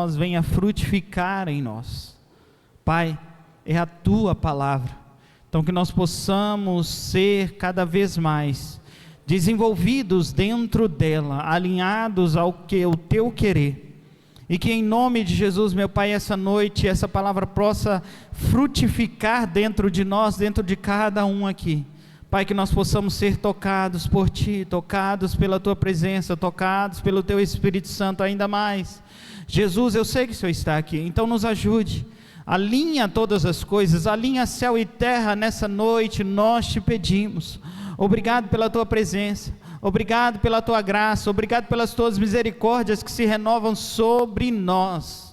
nós venha frutificar em nós. Pai, é a Tua palavra, então que nós possamos ser cada vez mais desenvolvidos dentro dela, alinhados ao que o Teu querer, e que em nome de Jesus, meu Pai, essa noite, essa palavra possa frutificar dentro de nós, dentro de cada um aqui. Pai, que nós possamos ser tocados por Ti, tocados pela Tua presença, tocados pelo Teu Espírito Santo ainda mais. Jesus, eu sei que o Senhor está aqui, então nos ajude, alinha todas as coisas, alinha céu e terra nessa noite, nós Te pedimos. Obrigado pela Tua presença, obrigado pela Tua graça, obrigado pelas Tuas misericórdias que se renovam sobre nós.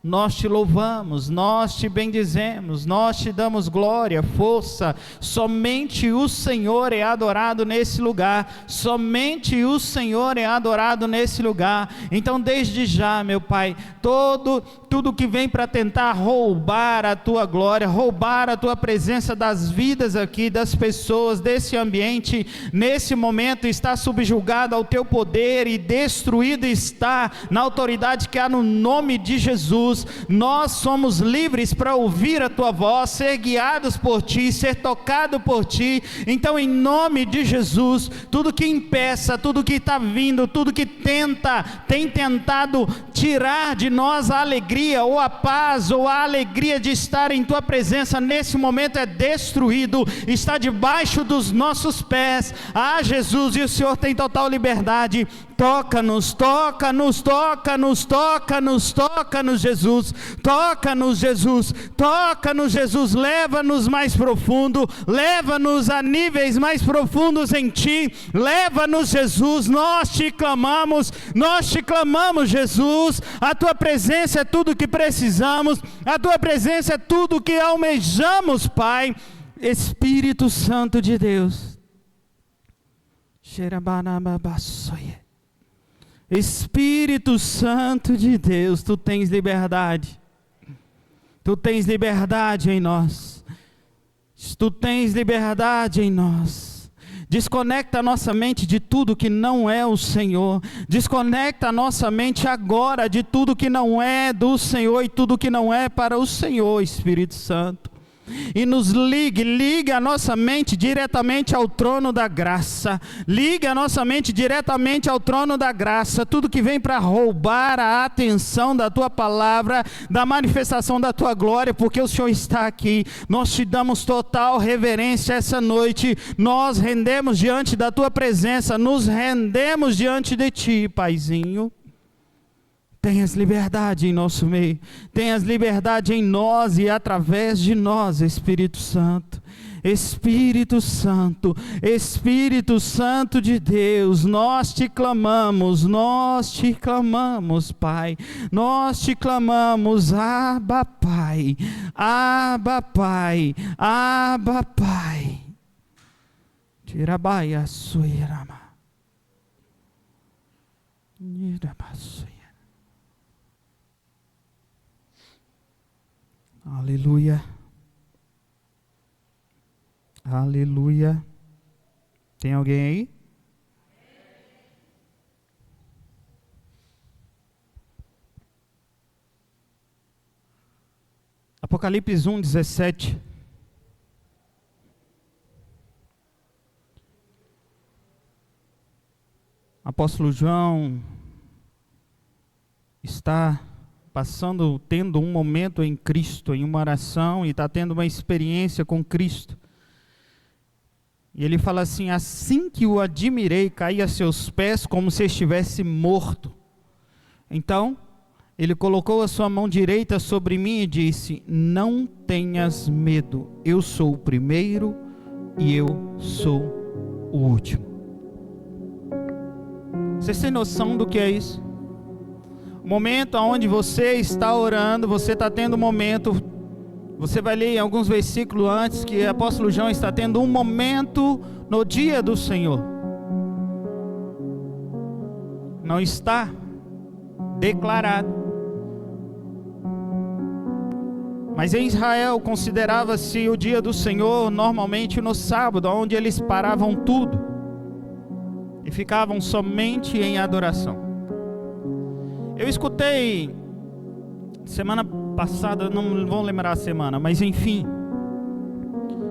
Nós Te louvamos, nós Te bendizemos, nós Te damos glória, força. Somente o Senhor é adorado nesse lugar, somente o Senhor é adorado nesse lugar. Então desde já, meu Pai, tudo que vem para tentar roubar a Tua glória, roubar a Tua presença das vidas aqui, das pessoas, desse ambiente, nesse momento está subjugado ao Teu poder e destruído está na autoridade que há no nome de Jesus. Nós somos livres para ouvir a Tua voz, ser guiados por Ti, ser tocado por Ti. Então em nome de Jesus, tudo que impeça, tudo que está vindo, tudo que tem tentado tirar de nós a alegria, ou a paz, ou a alegria de estar em Tua presença, nesse momento é destruído, está debaixo dos nossos pés. Jesus, e o Senhor tem total liberdade. Toca-nos, toca-nos, toca-nos, toca-nos, toca-nos, Jesus, toca-nos, Jesus, toca-nos, Jesus, leva-nos mais profundo, leva-nos a níveis mais profundos em Ti, leva-nos, Jesus, nós Te clamamos, Jesus, a Tua presença é tudo que precisamos, a Tua presença é tudo que almejamos, Pai. Espírito Santo de Deus, Espírito Santo de Deus, Tu tens liberdade em nós, Tu tens liberdade em nós. Desconecta a nossa mente de tudo que não é o Senhor, desconecta a nossa mente agora de tudo que não é do Senhor e tudo que não é para o Senhor, Espírito Santo. E nos liga a nossa mente diretamente ao trono da graça, liga a nossa mente diretamente ao trono da graça, tudo que vem para roubar a atenção da Tua palavra, da manifestação da Tua glória, porque o Senhor está aqui. Nós Te damos total reverência essa noite, nós rendemos diante da Tua presença, nos rendemos diante de Ti, Paizinho. Tenhas liberdade em nosso meio, tenhas liberdade em nós e através de nós, Espírito Santo. Espírito Santo, Espírito Santo de Deus, nós Te clamamos, Pai, nós Te clamamos, Abba Pai, Abba Pai, Abba Pai. Tirabaia suirama, Nirabasuia. Aleluia, aleluia. Tem alguém aí? Apocalipse 1:17. Apóstolo João está tendo um momento em Cristo, em uma oração, e está tendo uma experiência com Cristo. E ele fala assim: assim que o admirei, caí a seus pés como se estivesse morto. Então, ele colocou a sua mão direita sobre mim e disse: não tenhas medo, eu sou o primeiro e eu sou o último. Vocês têm noção do que é isso? O momento onde você está orando, você está tendo um momento, você vai ler alguns versículos antes que o apóstolo João está tendo um momento no dia do Senhor. Não está declarado. Mas em Israel considerava-se o dia do Senhor normalmente no sábado, onde eles paravam tudo e ficavam somente em adoração. Eu escutei semana passada, não vou lembrar a semana, mas enfim,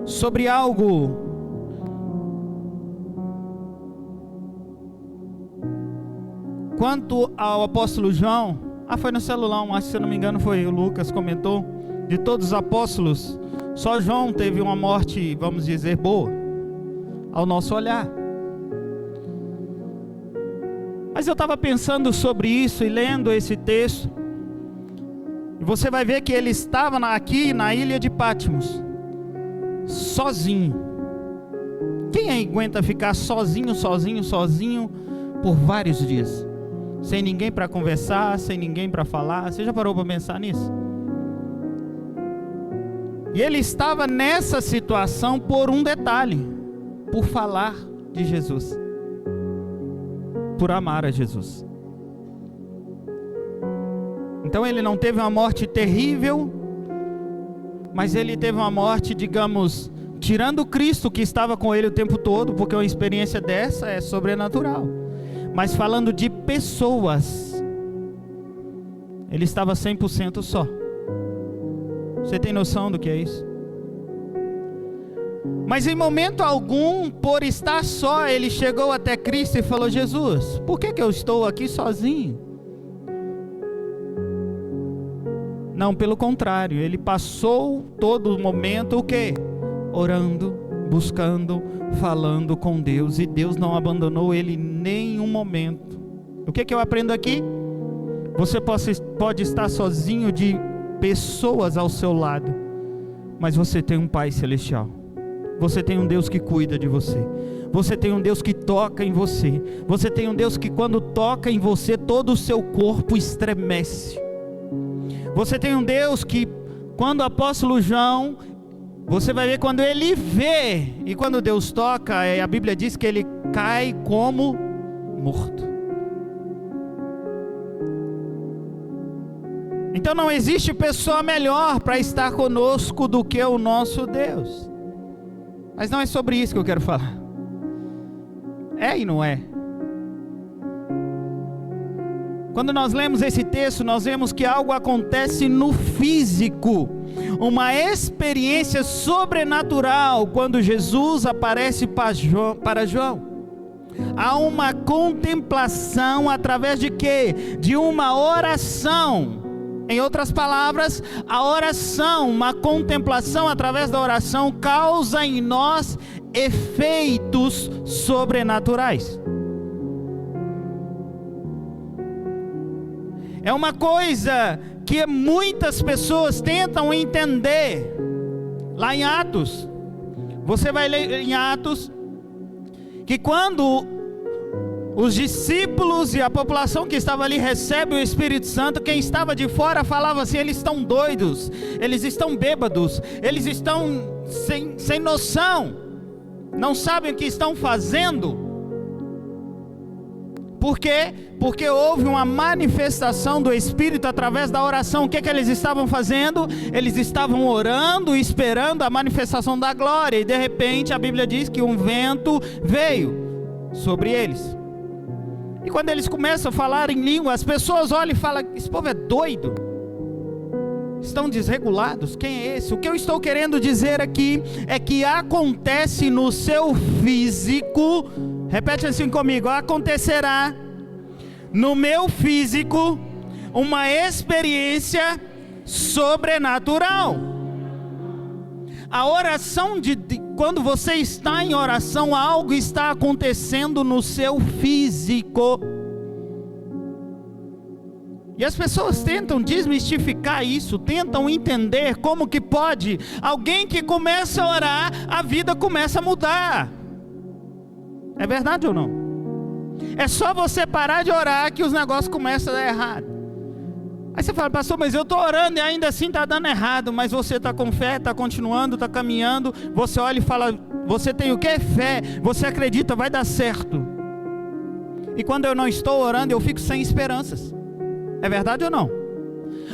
sobre algo quanto ao apóstolo João. Foi no celular, mas se eu não me engano foi o Lucas comentou. De todos os apóstolos, só João teve uma morte, vamos dizer, boa, ao nosso olhar. Mas eu estava pensando sobre isso e lendo esse texto, e você vai ver que ele estava aqui na ilha de Patmos, sozinho. Quem aí aguenta ficar sozinho por vários dias? Sem ninguém para conversar, sem ninguém para falar? Você já parou para pensar nisso? E ele estava nessa situação por um detalhe: por falar de Jesus, por amar a Jesus. Então ele não teve uma morte terrível, mas ele teve uma morte, digamos, tirando Cristo que estava com ele o tempo todo, porque uma experiência dessa é sobrenatural. Mas falando de pessoas, ele estava 100% só. Você tem noção do que é isso? Mas em momento algum, por estar só, ele chegou até Cristo e falou: Jesus, por que eu estou aqui sozinho? Não, pelo contrário, ele passou todo o momento o quê? Orando, buscando, falando com Deus, e Deus não abandonou ele em nenhum momento. O que eu aprendo aqui? Você pode estar sozinho de pessoas ao seu lado, mas você tem um Pai Celestial. Você tem um Deus que cuida de você. Você tem um Deus que toca em você. Você tem um Deus que quando toca em você, todo o seu corpo estremece. Você tem um Deus que, quando o apóstolo João, você vai ver quando ele vê, e quando Deus toca, a Bíblia diz que ele cai como morto. Então não existe pessoa melhor para estar conosco do que o nosso Deus. Mas não é sobre isso que eu quero falar. É e não é. Quando nós lemos esse texto, nós vemos que algo acontece no físico, uma experiência sobrenatural quando Jesus aparece para João. Há uma contemplação através de quê? De uma oração. Em outras palavras, a oração, uma contemplação através da oração, causa em nós efeitos sobrenaturais. É uma coisa que muitas pessoas tentam entender. Lá em Atos, você vai ler em Atos, que quando os discípulos e a população que estava ali recebe o Espírito Santo, quem estava de fora falava assim: eles estão doidos, eles estão bêbados, eles estão sem noção, não sabem o que estão fazendo. Por quê? Porque houve uma manifestação do Espírito através da oração. O que eles estavam fazendo? Eles estavam orando, esperando a manifestação da glória, e de repente a Bíblia diz que um vento veio sobre eles. E quando eles começam a falar em língua, as pessoas olham e falam: esse povo é doido, estão desregulados, quem é esse? O que eu estou querendo dizer aqui é que acontece no seu físico, repete assim comigo: acontecerá no meu físico uma experiência sobrenatural. A oração quando você está em oração, algo está acontecendo no seu físico. E as pessoas tentam desmistificar isso, tentam entender como que pode. Alguém que começa a orar, a vida começa a mudar. É verdade ou não? É só você parar de orar que os negócios começam a dar errado. Aí você fala: pastor, mas eu estou orando e ainda assim está dando errado. Mas você está com fé, está continuando, está caminhando. Você olha e fala: você tem o que? Fé. Você acredita, vai dar certo. E quando eu não estou orando, eu fico sem esperanças. É verdade ou não?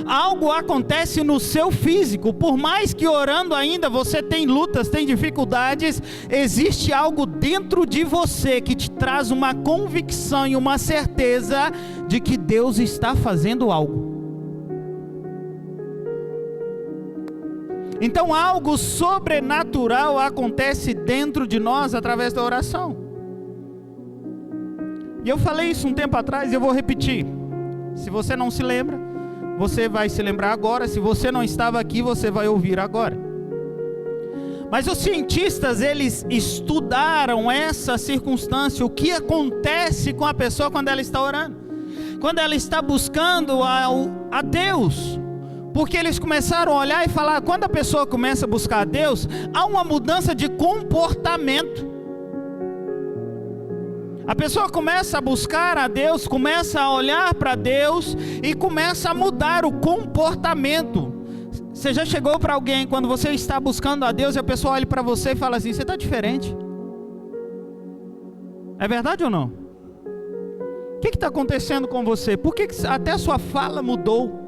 Algo acontece no seu físico. Por mais que orando ainda você tem lutas, tem dificuldades, existe algo dentro de você que te traz uma convicção e uma certeza de que Deus está fazendo algo. Então algo sobrenatural acontece dentro de nós através da oração. E eu falei isso um tempo atrás e eu vou repetir. Se você não se lembra, você vai se lembrar agora. Se você não estava aqui, você vai ouvir agora. Mas os cientistas, eles estudaram essa circunstância, o que acontece com a pessoa quando ela está orando, quando ela está buscando a Deus. Porque eles começaram a olhar e falar, quando a pessoa começa a buscar a Deus, há uma mudança de comportamento. A pessoa começa a buscar a Deus, começa a olhar para Deus e começa a mudar o comportamento. Você já chegou para alguém, quando você está buscando a Deus, e a pessoa olha para você e fala assim, você está diferente? É verdade ou não? O que está acontecendo com você? Por que até a sua fala mudou?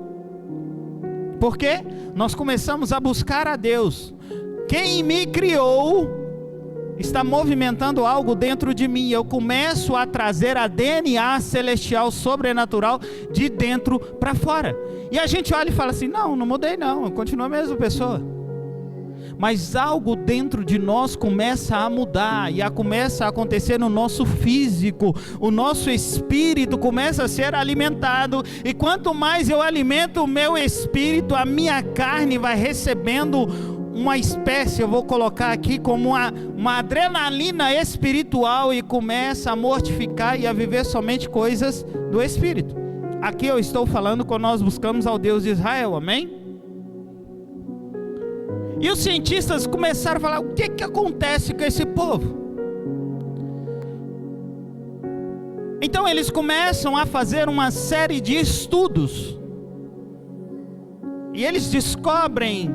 Porque nós começamos a buscar a Deus. Quem me criou está movimentando algo dentro de mim. Eu começo a trazer a DNA celestial, sobrenatural, de dentro para fora. E a gente olha e fala assim, não mudei não, eu continuo a mesma pessoa. Mas algo dentro de nós começa a mudar, e começa a acontecer no nosso físico, o nosso espírito começa a ser alimentado, e quanto mais eu alimento o meu espírito, a minha carne vai recebendo uma espécie, eu vou colocar aqui como uma adrenalina espiritual, e começa a mortificar e a viver somente coisas do espírito. Aqui eu estou falando quando nós buscamos ao Deus de Israel, amém? E os cientistas começaram a falar, o que acontece com esse povo? Então eles começam a fazer uma série de estudos, e eles descobrem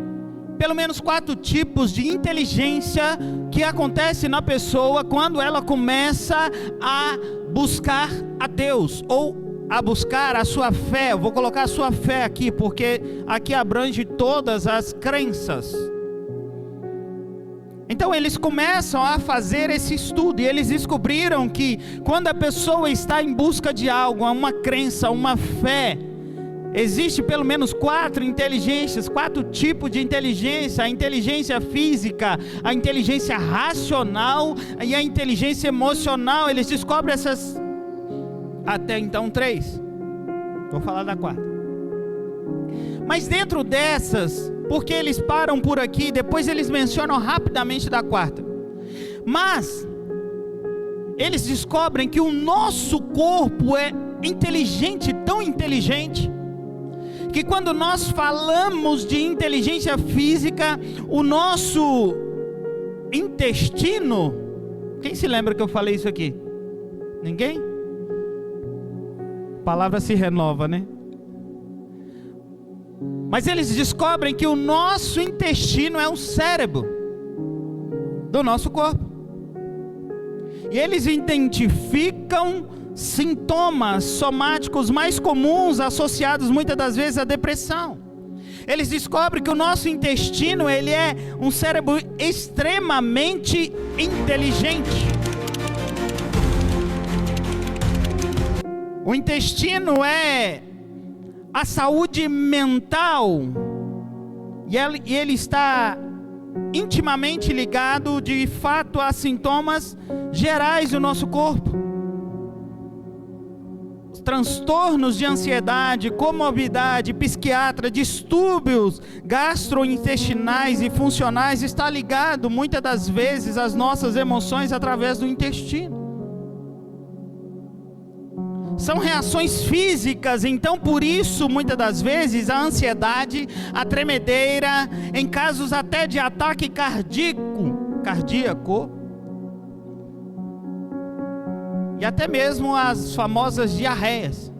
pelo menos 4 tipos de inteligência que acontece na pessoa quando ela começa a buscar a Deus, ou a buscar a sua fé. Eu vou colocar a sua fé aqui, porque aqui abrange todas as crenças. Então eles começam a fazer esse estudo, e eles descobriram que quando a pessoa está em busca de algo, uma crença, uma fé, existe pelo menos 4 inteligências, 4 tipos de inteligência: a inteligência física, a inteligência racional e a inteligência emocional. Eles descobrem essas, até então 3, vou falar da 4. Mas dentro dessas, porque eles param por aqui, depois eles mencionam rapidamente da 4. Mas eles descobrem que o nosso corpo é inteligente, tão inteligente, que quando nós falamos de inteligência física, o nosso intestino, quem se lembra que eu falei isso aqui? Ninguém? A palavra se renova, né? Mas eles descobrem que o nosso intestino é o cérebro do nosso corpo. E eles identificam sintomas somáticos mais comuns, associados muitas das vezes à depressão. Eles descobrem que o nosso intestino, ele é um cérebro extremamente inteligente. O intestino é a saúde mental, e ele está intimamente ligado, de fato, a sintomas gerais do nosso corpo. Os transtornos de ansiedade, comorbidade psiquiátrica, distúrbios gastrointestinais e funcionais, está ligado muitas das vezes às nossas emoções através do intestino. São reações físicas, então por isso muitas das vezes a ansiedade, a tremedeira, em casos até de ataque cardíaco, e até mesmo as famosas diarreias.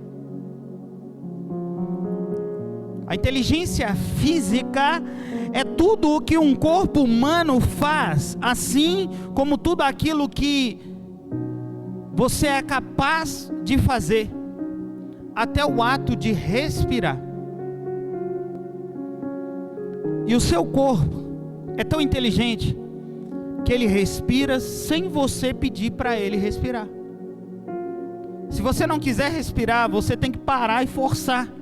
A inteligência física é tudo o que um corpo humano faz, assim como tudo aquilo que você é capaz de fazer, até o ato de respirar. E o seu corpo é tão inteligente que ele respira sem você pedir para ele respirar. Se você não quiser respirar, você tem que parar e forçar,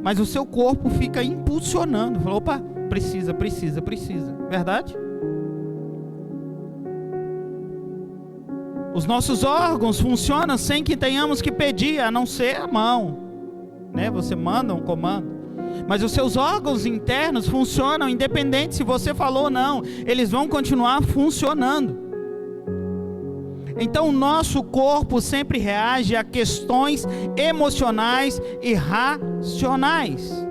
mas o seu corpo fica impulsionando. Falou, opa, precisa. Verdade? Os nossos órgãos funcionam sem que tenhamos que pedir, a não ser a mão, né? Você manda um comando. Mas os seus órgãos internos funcionam independente se você falou ou não. Eles vão continuar funcionando. Então o nosso corpo sempre reage a questões emocionais e racionais.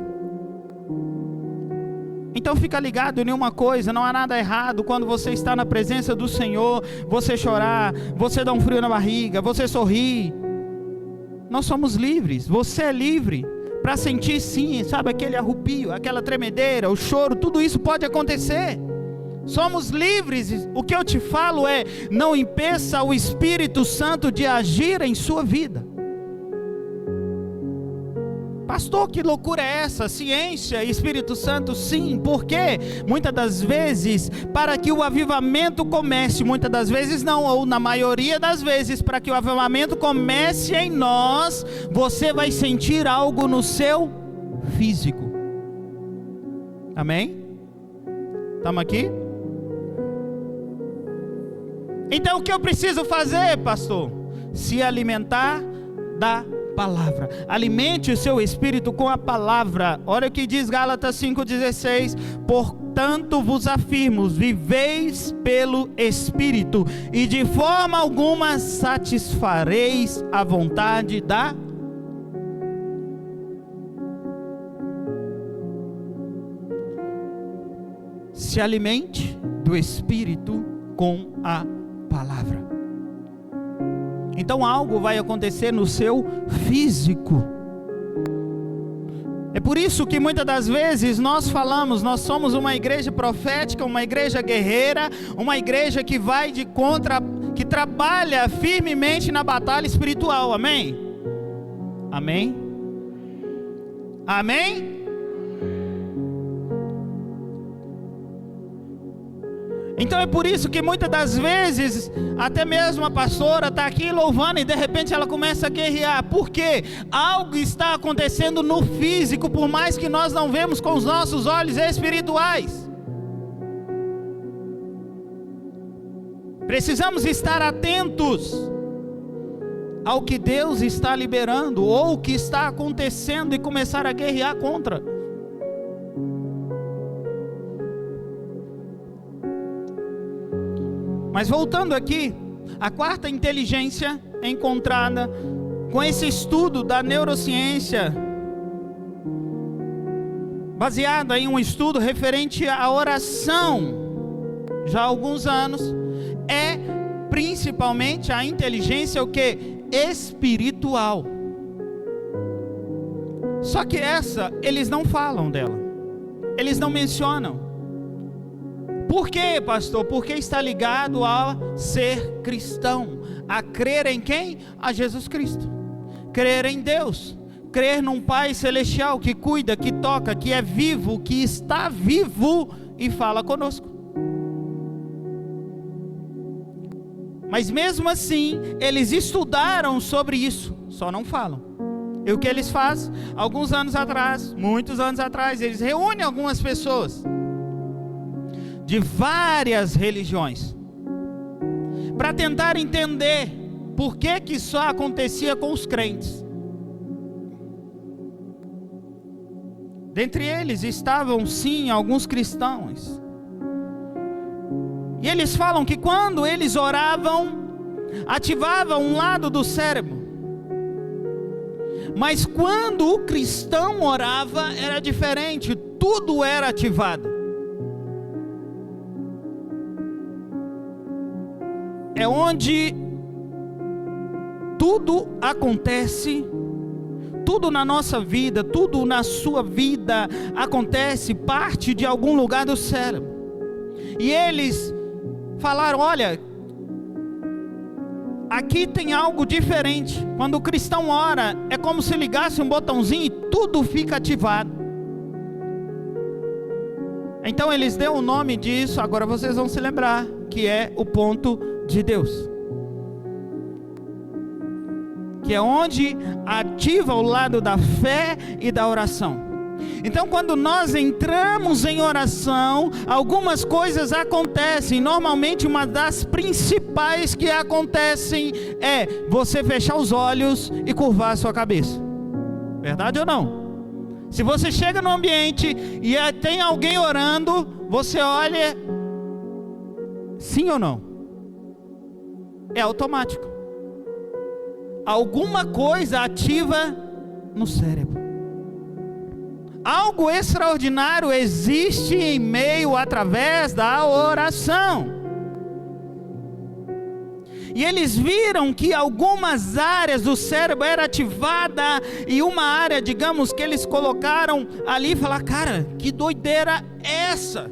Então fica ligado em uma coisa, não há nada errado quando você está na presença do Senhor, você chorar, você dar um frio na barriga, você sorrir. Nós somos livres, você é livre para sentir sim, sabe, aquele arrupio, aquela tremedeira, o choro, tudo isso pode acontecer. Somos livres. O que eu te falo é, não impeça o Espírito Santo de agir em sua vida. Pastor, que loucura é essa? Ciência e Espírito Santo, sim. Por quê? Muitas das vezes, para que o avivamento comece, muitas das vezes não, ou na maioria das vezes, para que o avivamento comece em nós, você vai sentir algo no seu físico. Amém? Estamos aqui? Então o que eu preciso fazer, pastor? Se alimentar da palavra. Alimente o seu espírito com a palavra. Olha o que diz Gálatas 5,16. Portanto vos afirmo, viveis pelo Espírito, e de forma alguma satisfareis a vontade da... Se alimente do Espírito com a palavra. Então algo vai acontecer no seu físico. É por isso que muitas das vezes nós falamos, nós somos uma igreja profética, uma igreja guerreira, uma igreja que vai de contra, que trabalha firmemente na batalha espiritual. Amém? Amém? Amém? Então é por isso que muitas das vezes, até mesmo a pastora está aqui louvando e de repente ela começa a guerrear. Por quê? Algo está acontecendo no físico, por mais que nós não vemos com os nossos olhos espirituais. Precisamos estar atentos ao que Deus está liberando ou o que está acontecendo e começar a guerrear contra. Mas voltando aqui, a quarta inteligência encontrada com esse estudo da neurociência, baseada em um estudo referente à oração, já há alguns anos, é principalmente a inteligência o que? Espiritual. Só que essa, eles não falam dela, eles não mencionam. Por quê, pastor? Porque está ligado a ser cristão, a crer em quem? A Jesus Cristo, crer em Deus, crer num Pai Celestial que cuida, que toca, que é vivo, que está vivo e fala conosco. Mas mesmo assim, eles estudaram sobre isso, só não falam. E o que eles fazem? Alguns anos atrás, muitos anos atrás, eles reúnem algumas pessoas de várias religiões para tentar entender por que que só acontecia com os crentes. Dentre eles estavam sim alguns cristãos, e eles falam que quando eles oravam, ativavam um lado do cérebro, mas quando o cristão orava era diferente, tudo era ativado. É onde tudo acontece, tudo na nossa vida, tudo na sua vida acontece, parte de algum lugar do cérebro. E eles falaram, olha, aqui tem algo diferente. Quando o cristão ora, é como se ligasse um botãozinho e tudo fica ativado. Então eles deu o nome disso, agora vocês vão se lembrar, que é o ponto de Deus, que é onde ativa o lado da fé e da oração. Então, quando nós entramos em oração, algumas coisas acontecem. Normalmente, uma das principais que acontecem é você fechar os olhos e curvar a sua cabeça. Verdade ou não? Se você chega no ambiente e tem alguém orando, você olha, sim ou não? É automático. Alguma coisa ativa no cérebro. Algo extraordinário existe em meio, através da oração. E eles viram que algumas áreas do cérebro eram ativadas, e uma área, digamos, que eles colocaram ali e falaram, cara, que doideira é essa?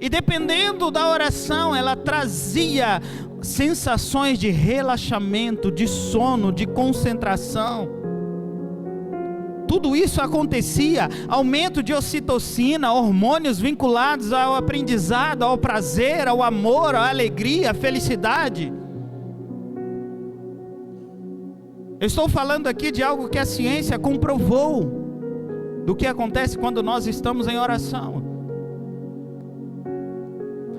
E dependendo da oração, ela trazia sensações de relaxamento, de sono, de concentração. Tudo isso acontecia, aumento de ocitocina, hormônios vinculados ao aprendizado, ao prazer, ao amor, à alegria, à felicidade. Eu estou falando aqui de algo que a ciência comprovou, do que acontece quando nós estamos em oração.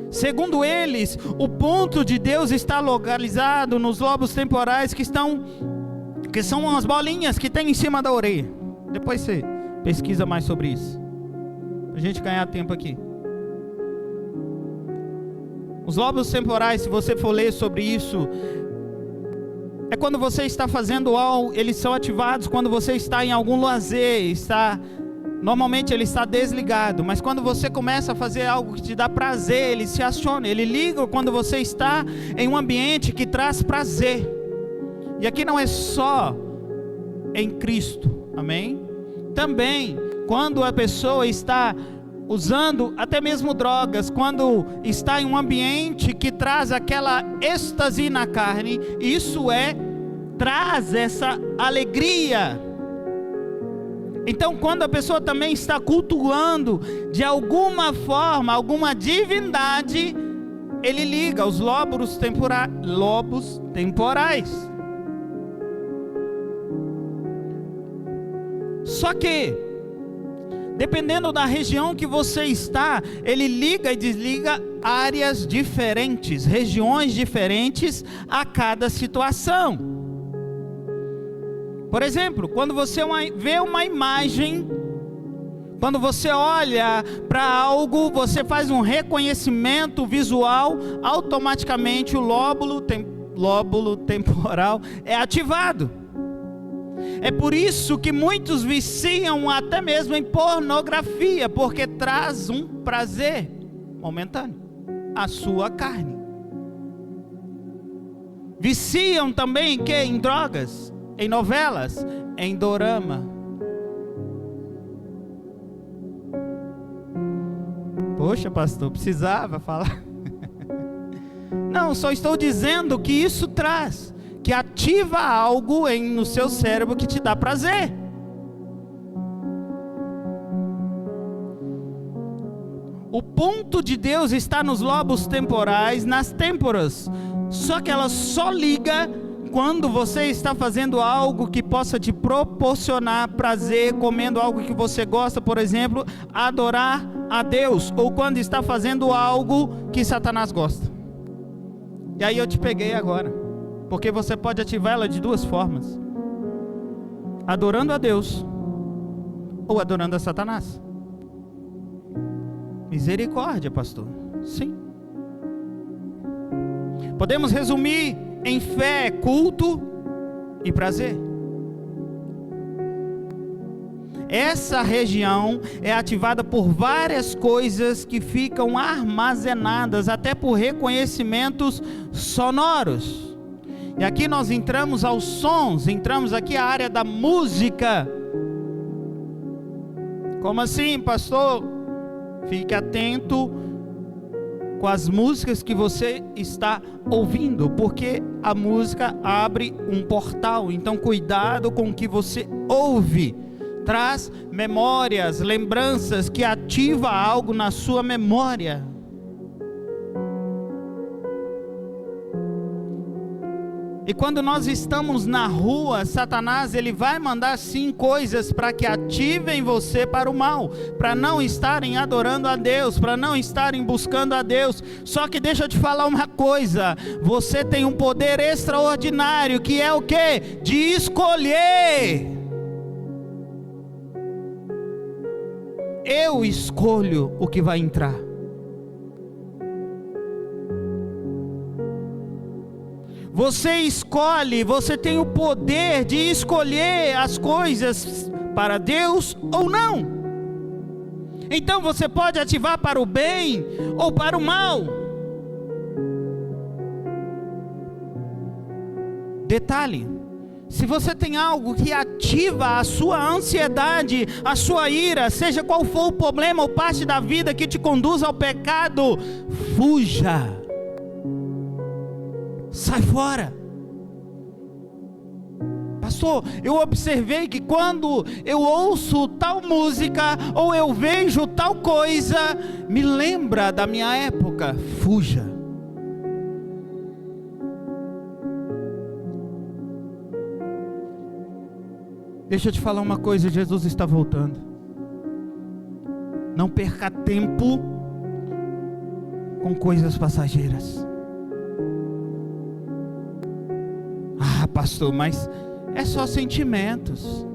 Segundo eles, o ponto de Deus está localizado nos lobos temporais que são as bolinhas que tem em cima da orelha. Depois você pesquisa mais sobre isso, para a gente ganhar tempo aqui. Os lobos temporais, se você for ler sobre isso, é quando você está fazendo algo, eles são ativados quando você está em algum lazer, normalmente ele está desligado, mas quando você começa a fazer algo que te dá prazer, ele se aciona, ele liga quando você está em um ambiente que traz prazer. E aqui não é só em Cristo, amém? Também, quando a pessoa está usando até mesmo drogas, quando está em um ambiente que traz aquela êxtase na carne, isso traz essa alegria. Então, quando a pessoa também está cultuando de alguma forma, alguma divindade, ele liga os lobos temporais. Só que, dependendo da região que você está, ele liga e desliga áreas diferentes, regiões diferentes a cada situação. Por exemplo, quando você vê uma imagem, quando você olha para algo, você faz um reconhecimento visual, automaticamente o lóbulo temporal é ativado. É por isso que muitos viciam até mesmo em pornografia, porque traz um prazer momentâneo à sua carne. Viciam também em drogas, em novelas, em dorama. Poxa, pastor, precisava falar. Não, só estou dizendo que isso traz, que ativa algo no seu cérebro que te dá prazer. O ponto de Deus está nos lobos temporais, nas têmporas. Só que ela só liga quando você está fazendo algo que possa te proporcionar prazer, comendo algo que você gosta, por exemplo, adorar a Deus, ou quando está fazendo algo que Satanás gosta. E aí eu te peguei agora, porque você pode ativar ela de duas formas: adorando a Deus ou adorando a Satanás. Misericórdia, pastor. Sim. Podemos resumir em fé, culto e prazer. Essa região é ativada por várias coisas que ficam armazenadas, até por reconhecimentos sonoros. E aqui nós entramos aos sons, entramos aqui à área da música. Como assim, pastor? Fique atento com as músicas que você está ouvindo, porque a música abre um portal. Então cuidado com o que você ouve. Traz memórias, lembranças, que ativa algo na sua memória. E quando nós estamos na rua, Satanás, ele vai mandar sim coisas para que ativem você para o mal, para não estarem adorando a Deus, para não estarem buscando a Deus. Só que deixa eu te falar uma coisa, você tem um poder extraordinário, que é o quê? De escolher. Eu escolho o que vai entrar. Você escolhe, você tem o poder de escolher as coisas para Deus ou não. Então você pode ativar para o bem ou para o mal. Detalhe: se você tem algo que ativa a sua ansiedade, a sua ira, seja qual for o problema ou parte da vida que te conduz ao pecado, fuja. Sai fora. Pastor, eu observei que quando eu ouço tal música ou eu vejo tal coisa, me lembra da minha época. Fuja. Deixa eu te falar uma coisa, Jesus está voltando. Não perca tempo com coisas passageiras. Ah, pastor, mas é só sentimentos.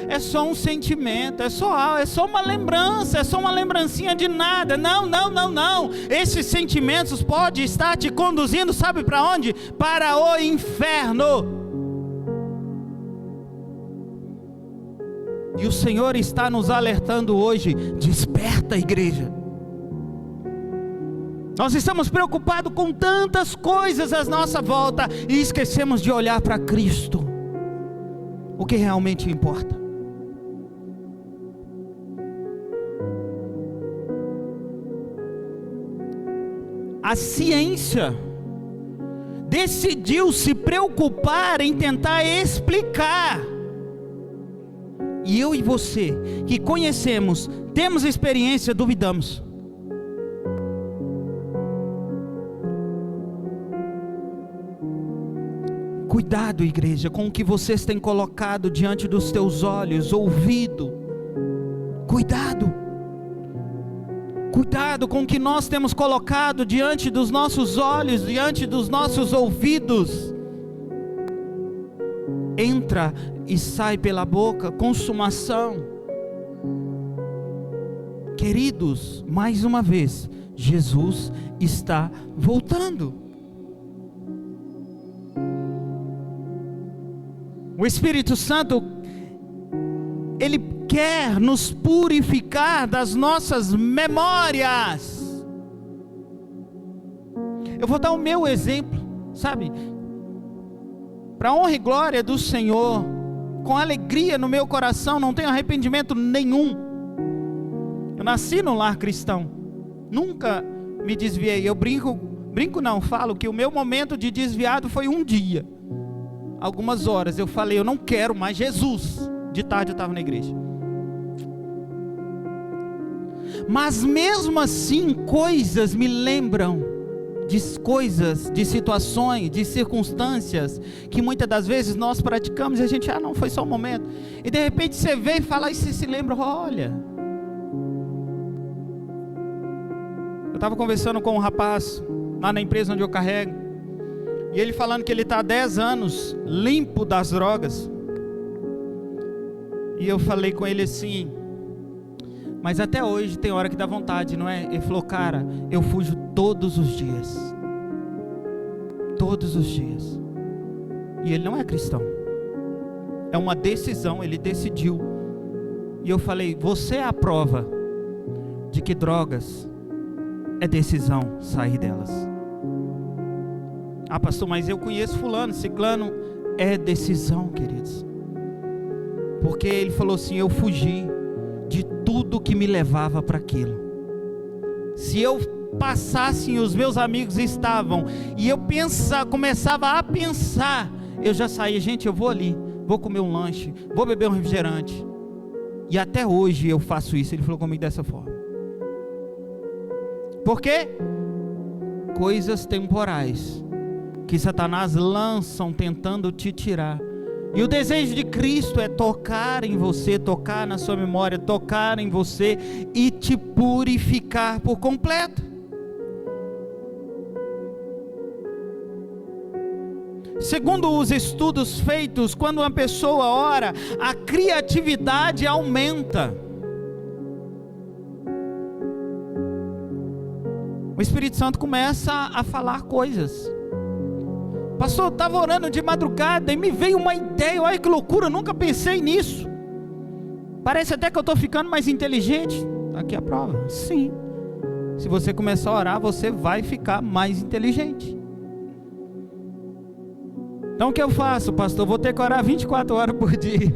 É só um sentimento, é só uma lembrança, é só uma lembrancinha de nada. Não. Esses sentimentos podem estar te conduzindo, sabe para onde? Para o inferno. E o Senhor está nos alertando hoje. Desperta, igreja. Nós estamos preocupados com tantas coisas à nossa volta e esquecemos de olhar para Cristo, o que realmente importa. A ciência decidiu se preocupar em tentar explicar. E eu e você, que conhecemos, temos experiência, duvidamos. Cuidado, igreja, com o que vocês têm colocado diante dos teus olhos, ouvido. Cuidado. Cuidado com o que nós temos colocado diante dos nossos olhos, diante dos nossos ouvidos. Entra e sai pela boca, consumação. Queridos, mais uma vez, Jesus está voltando. O Espírito Santo, Ele quer nos purificar das nossas memórias. Eu vou dar o meu exemplo, sabe? Para honra e glória do Senhor, com alegria no meu coração, não tenho arrependimento nenhum. Eu nasci num lar cristão, nunca me desviei. Eu falo que o meu momento de desviado foi um dia. Algumas horas eu falei, eu não quero mais Jesus. De tarde eu estava na igreja. Mas mesmo assim, coisas me lembram de coisas, de situações, de circunstâncias que muitas das vezes nós praticamos e a gente, não, foi só um momento. E de repente você vem e fala, e você se lembra, olha. Eu estava conversando com um rapaz lá na empresa onde eu carrego. E ele falando que ele está há 10 anos limpo das drogas. E eu falei com ele assim, mas até hoje tem hora que dá vontade, não é? Ele falou, cara, eu fujo todos os dias. Todos os dias. E ele não é cristão. É uma decisão, ele decidiu. E eu falei, você é a prova de que drogas é decisão sair delas. Ah, pastor, mas eu conheço fulano, ciclano. É decisão, queridos. Porque ele falou assim, eu fugi de tudo que me levava para aquilo. Se eu passasse, os meus amigos estavam, e eu começava a pensar, eu já saía, gente, eu vou ali, vou comer um lanche, vou beber um refrigerante. E até hoje eu faço isso. Ele falou comigo dessa forma. Por quê? Coisas temporais que Satanás lançam tentando te tirar. E o desejo de Cristo é tocar em você, tocar na sua memória, tocar em você e te purificar por completo. Segundo os estudos feitos, quando uma pessoa ora, a criatividade aumenta. O Espírito Santo começa a falar coisas. Pastor, eu estava orando de madrugada e me veio uma ideia, olha que loucura, eu nunca pensei nisso. Parece até que eu estou ficando mais inteligente. Aqui é a prova. Sim. Se você começar a orar, você vai ficar mais inteligente. Então o que eu faço, pastor? Eu vou ter que orar 24 horas por dia.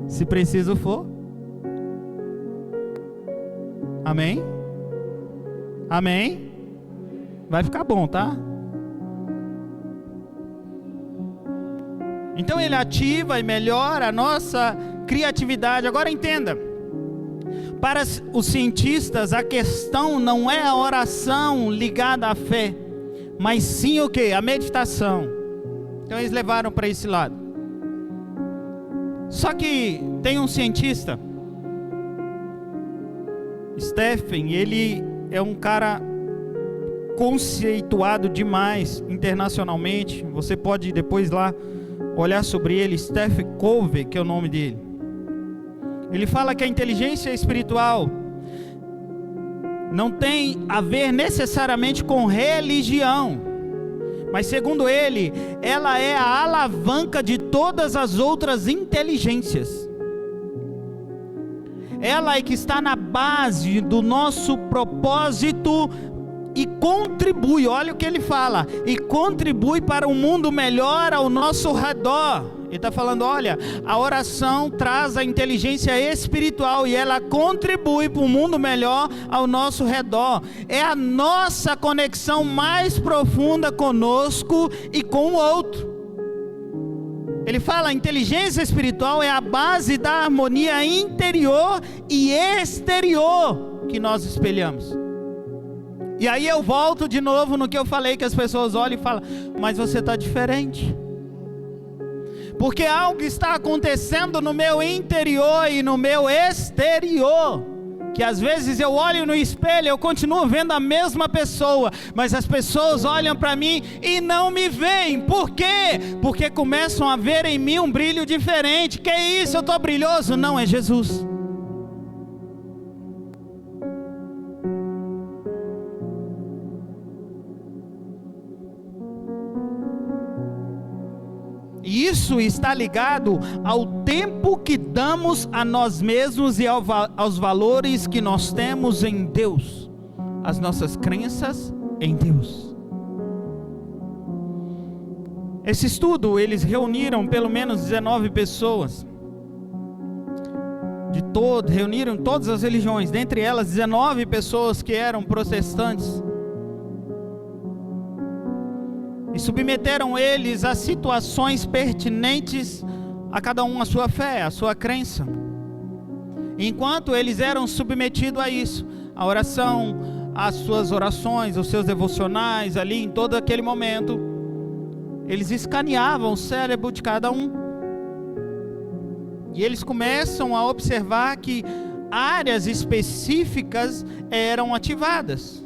Se preciso for. Amém? Amém? Vai ficar bom, tá? Então ele ativa e melhora a nossa criatividade. Agora entenda, para os cientistas a questão não é a oração ligada à fé, mas sim o que? A meditação. Então eles levaram para esse lado. Só que tem um cientista, Stephen, ele é um cara conceituado demais internacionalmente. Você pode depois lá olhar sobre ele. Stephen Covey, que é o nome dele. Ele fala que a inteligência espiritual não tem a ver necessariamente com religião, mas segundo ele, ela é a alavanca de todas as outras inteligências. Ela é que está na base do nosso propósito e contribui, olha o que ele fala, e contribui para um mundo melhor ao nosso redor. Ele está falando, olha, a oração traz a inteligência espiritual e ela contribui para um mundo melhor ao nosso redor. É a nossa conexão mais profunda conosco e com o outro. Ele fala, a inteligência espiritual é a base da harmonia interior e exterior que nós espelhamos. E aí eu volto de novo no que eu falei, que as pessoas olham e falam, mas você está diferente. Porque algo está acontecendo no meu interior e no meu exterior, que às vezes eu olho no espelho, eu continuo vendo a mesma pessoa, mas as pessoas olham para mim e não me veem. Por quê? Porque começam a ver em mim um brilho diferente. Que isso, eu estou brilhoso? Não, é Jesus. E isso está ligado ao tempo que damos a nós mesmos e aos valores que nós temos em Deus, as nossas crenças em Deus. Esse estudo, eles reuniram pelo menos 19 pessoas, reuniram todas as religiões, dentre elas 19 pessoas que eram protestantes, e submeteram eles a situações pertinentes a cada um a sua fé, a sua crença. Enquanto eles eram submetidos a isso, a oração, as suas orações, os seus devocionais ali em todo aquele momento, eles escaneavam o cérebro de cada um. E eles começam a observar que áreas específicas eram ativadas.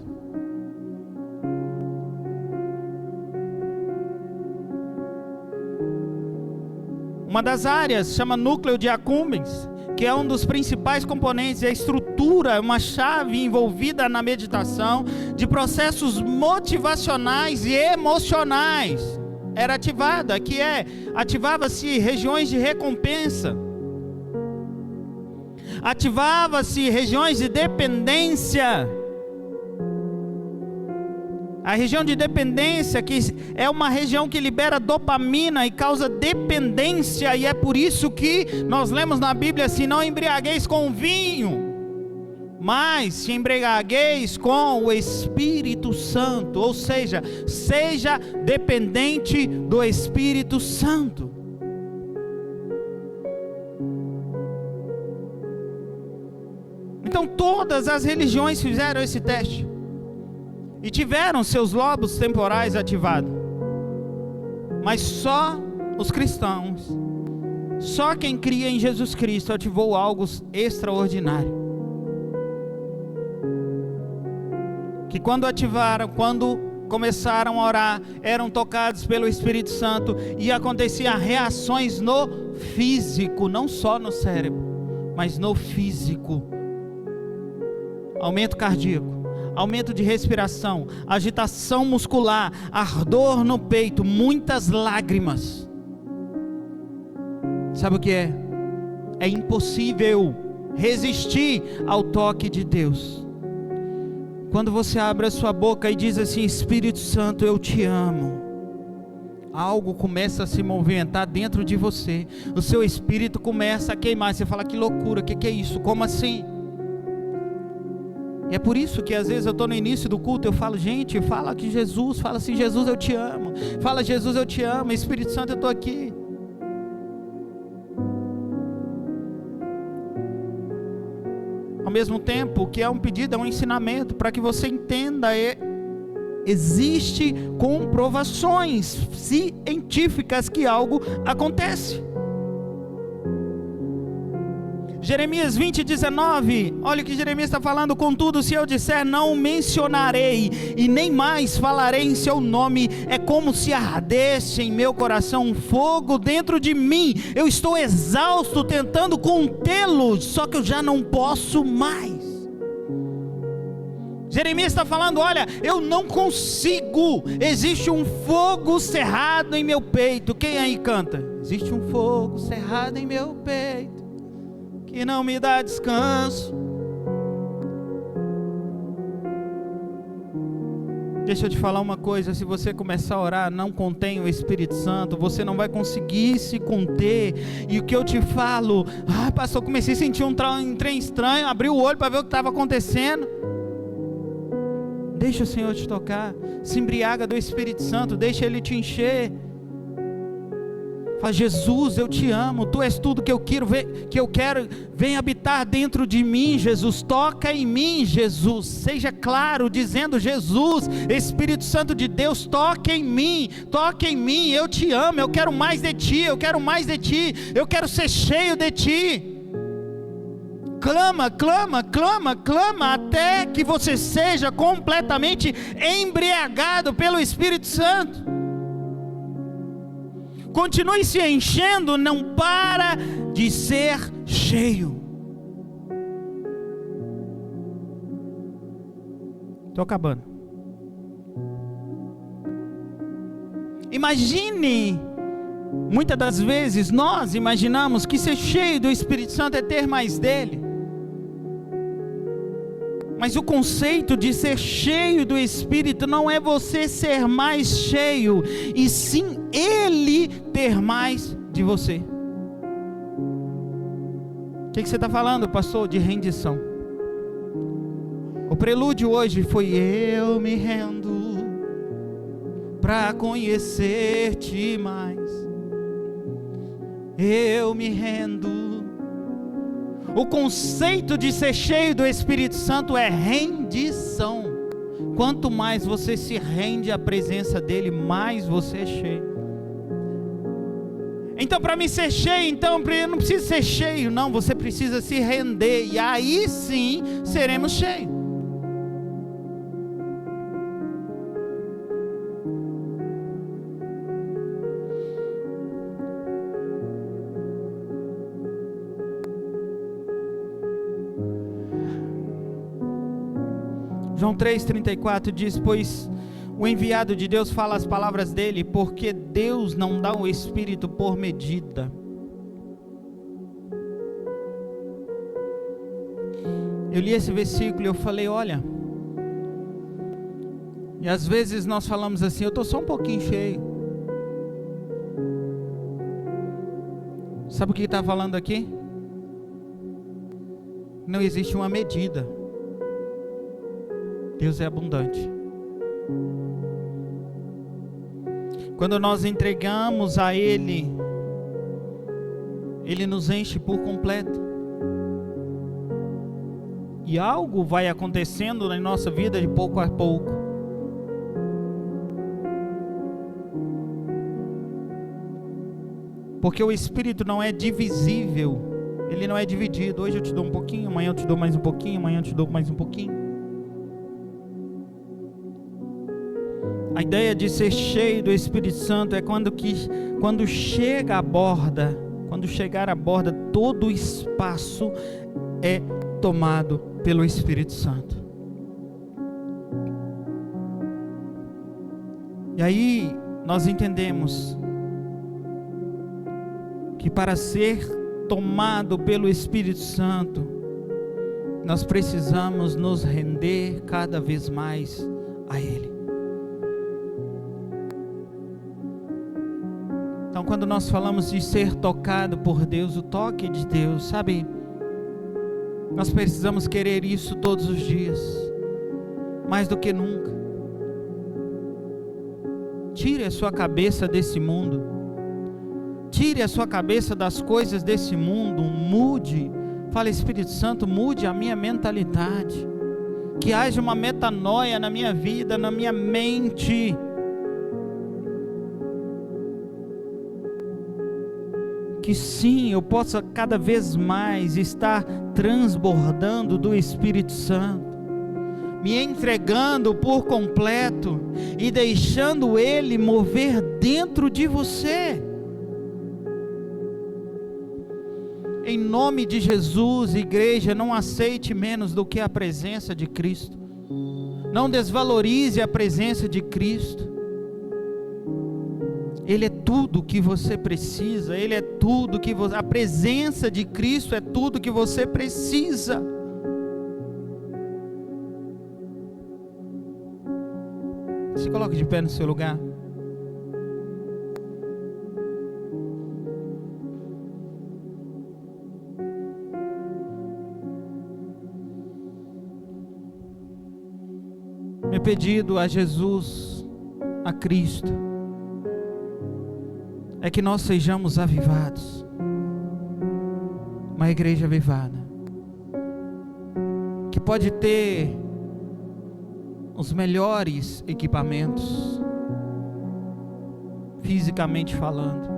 Uma das áreas chama núcleo de accumbens, que é um dos principais componentes, a estrutura, uma chave envolvida na meditação de processos motivacionais e emocionais. Era ativada, ativava-se regiões de recompensa, ativava-se regiões de dependência. A região de dependência, que é uma região que libera dopamina e causa dependência, e é por isso que nós lemos na Bíblia, se não embriagueis com vinho, mas se embriagueis com o Espírito Santo, ou seja, seja dependente do Espírito Santo. Então todas as religiões fizeram esse teste. e tiveram seus lobos temporais ativados. Mas só os cristãos, só quem cria em Jesus Cristo ativou algo extraordinário. Que quando ativaram, quando começaram a orar, eram tocados pelo Espírito Santo e aconteciam reações no físico, não só no cérebro, mas no físico. Aumento cardíaco, aumento de respiração, agitação muscular, ardor no peito, muitas lágrimas. Sabe o que é? É impossível resistir ao toque de Deus. Quando você abre a sua boca e diz assim: Espírito Santo, eu te amo, algo começa a se movimentar dentro de você, o seu espírito começa a queimar. Você fala: que loucura, que é isso? Como assim? E é por isso que às vezes eu estou no início do culto, eu falo: gente, fala que Jesus, fala assim: Jesus, eu te amo, fala: Jesus, eu te amo, Espírito Santo, eu estou aqui. Ao mesmo tempo que é um pedido, é um ensinamento, para que você entenda, existe comprovações científicas que algo acontece. Jeremias 20:19, olha o que Jeremias está falando: contudo, se eu disser, não mencionarei, e nem mais falarei em seu nome, é como se ardesse em meu coração um fogo dentro de mim. Eu estou exausto tentando contê-lo, só que eu já não posso mais. Jeremias está falando: olha, eu não consigo, existe um fogo cerrado em meu peito. Quem aí canta? Existe um fogo cerrado em meu peito, que não me dá descanso. Deixa eu te falar uma coisa: se você começar a orar, não contém o Espírito Santo, você não vai conseguir se conter. E o que eu te falo, pastor, comecei a sentir um trem estranho, abri o olho para ver o que estava acontecendo. Deixa o Senhor te tocar, se embriaga do Espírito Santo, deixa Ele te encher. Fala: Jesus, eu te amo, Tu és tudo que eu quero, vem habitar dentro de mim, Jesus, toca em mim, Jesus. Seja claro, dizendo: Jesus, Espírito Santo de Deus, toca em mim, eu te amo, eu quero mais de Ti, eu quero ser cheio de Ti. Clama, clama, clama, clama, até que você seja completamente embriagado pelo Espírito Santo. Continue se enchendo, não para de ser cheio. Estou acabando. Imagine, muitas das vezes nós imaginamos que ser cheio do Espírito Santo é ter mais dele. Mas o conceito de ser cheio do Espírito não é você ser mais cheio, e sim Ele ter mais de você. O que você está falando, pastor? De rendição. O prelúdio hoje foi: eu me rendo para conhecer-te mais. Eu me rendo. O conceito de ser cheio do Espírito Santo é rendição. Quanto mais você se rende à presença dEle, mais você é cheio. Então, para mim ser cheio, eu não preciso ser cheio, não. Você precisa se render, e aí sim seremos cheios. João 3,34 diz: pois o enviado de Deus fala as palavras dele, porque Deus não dá o Espírito por medida. Eu li esse versículo e eu falei: olha, e às vezes nós falamos assim: eu estou só um pouquinho cheio. Sabe o que está falando aqui? Não existe uma medida. Deus é abundante. Quando nós entregamos a Ele, Ele nos enche por completo. E algo vai acontecendo na nossa vida de pouco a pouco. porque o Espírito não é divisível, ele não é dividido. Hoje eu te dou um pouquinho, amanhã eu te dou mais um pouquinho, amanhã eu te dou mais um pouquinho. A ideia de ser cheio do Espírito Santo é quando chega à borda, quando chegar à borda, todo o espaço é tomado pelo Espírito Santo. E aí nós entendemos que para ser tomado pelo Espírito Santo, nós precisamos nos render cada vez mais a Ele. Então, quando nós falamos de ser tocado por Deus, o toque de Deus, sabe, nós precisamos querer isso todos os dias, mais do que nunca. Tire a sua cabeça desse mundo, tire a sua cabeça das coisas desse mundo, mude, fala, Espírito Santo, mude a minha mentalidade, que haja uma metanoia na minha vida, na minha mente. Que sim, eu possa cada vez mais estar transbordando do Espírito Santo, me entregando por completo e deixando Ele mover dentro de você. Em nome de Jesus, igreja, não aceite menos do que a presença de Cristo, não desvalorize a presença de Cristo. Ele é tudo que você precisa, Ele é tudo que você, a presença de Cristo é tudo que você precisa. Se coloque de pé no seu lugar. Meu pedido a Jesus, a Cristo, é que nós sejamos avivados, uma igreja avivada, que pode ter os melhores equipamentos, fisicamente falando,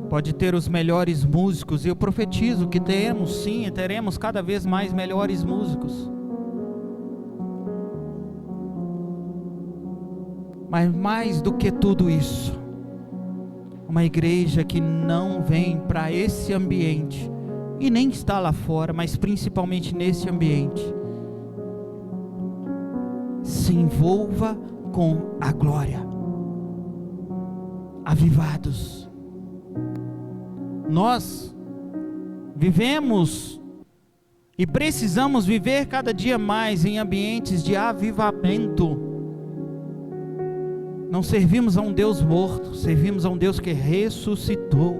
pode ter os melhores músicos, e eu profetizo que teremos sim, teremos cada vez mais melhores músicos, mas mais do que tudo isso, uma igreja que não vem para esse ambiente, e nem está lá fora, mas principalmente nesse ambiente, se envolva com a glória, avivados. Nós vivemos e precisamos viver cada dia mais em ambientes de avivamento. Não servimos a um Deus morto, servimos a um Deus que ressuscitou.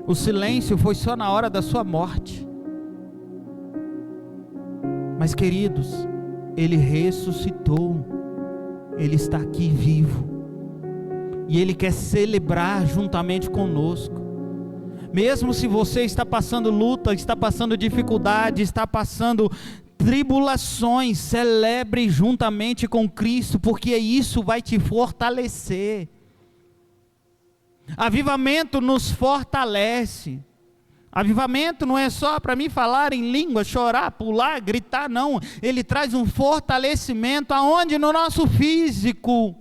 O silêncio foi só na hora da sua morte. Mas queridos, Ele ressuscitou, Ele está aqui vivo, e Ele quer celebrar juntamente conosco. Mesmo se você está passando luta, está passando dificuldade, está passando tribulações, celebre juntamente com Cristo, porque isso vai te fortalecer. Avivamento nos fortalece. Avivamento não é só para mim falar em língua, chorar, pular, gritar, não. Ele traz um fortalecimento aonde? No nosso físico.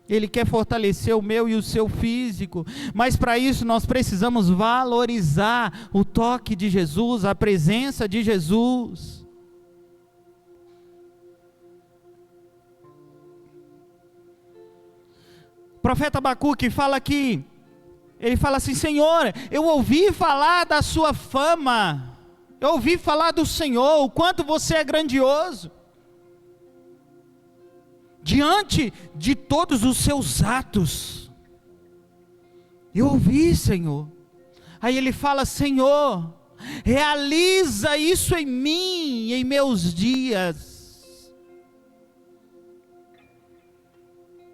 Ele quer fortalecer o meu e o seu físico, mas para isso nós precisamos valorizar o toque de Jesus, a presença de Jesus. O profeta Abacuque fala aqui, ele fala assim: Senhor, eu ouvi falar da sua fama, eu ouvi falar do Senhor, o quanto você é grandioso, diante de todos os seus atos, eu ouvi, Senhor. Aí ele fala: Senhor, realiza isso em mim, em meus dias.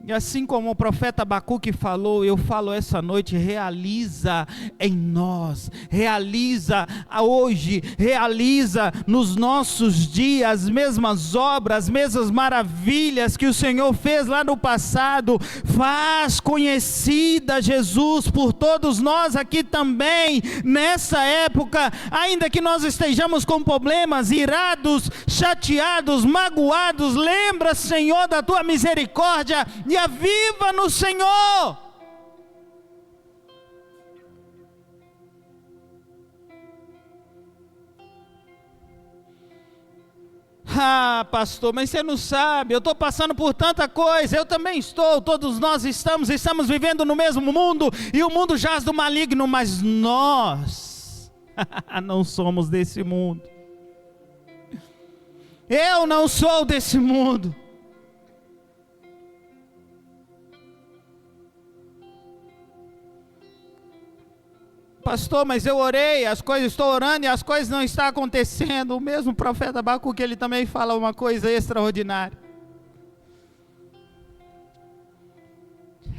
E assim como o profeta Abacuque falou, eu falo essa noite: realiza em nós, realiza hoje, realiza nos nossos dias as mesmas obras, as mesmas maravilhas que o Senhor fez lá no passado. Faz conhecida Jesus por todos nós aqui também, nessa época, ainda que nós estejamos com problemas, irados, chateados, magoados, lembra, Senhor, da tua misericórdia, e aviva no Senhor. Ah, pastor, mas você não sabe, eu estou passando por tanta coisa. Eu também estou, todos nós estamos vivendo no mesmo mundo, e o mundo jaz do maligno, mas nós não somos desse mundo. Eu não sou desse mundo. Pastor, mas eu orei, estou orando e as coisas não estão acontecendo. O mesmo profeta Abacuque, ele também fala uma coisa extraordinária.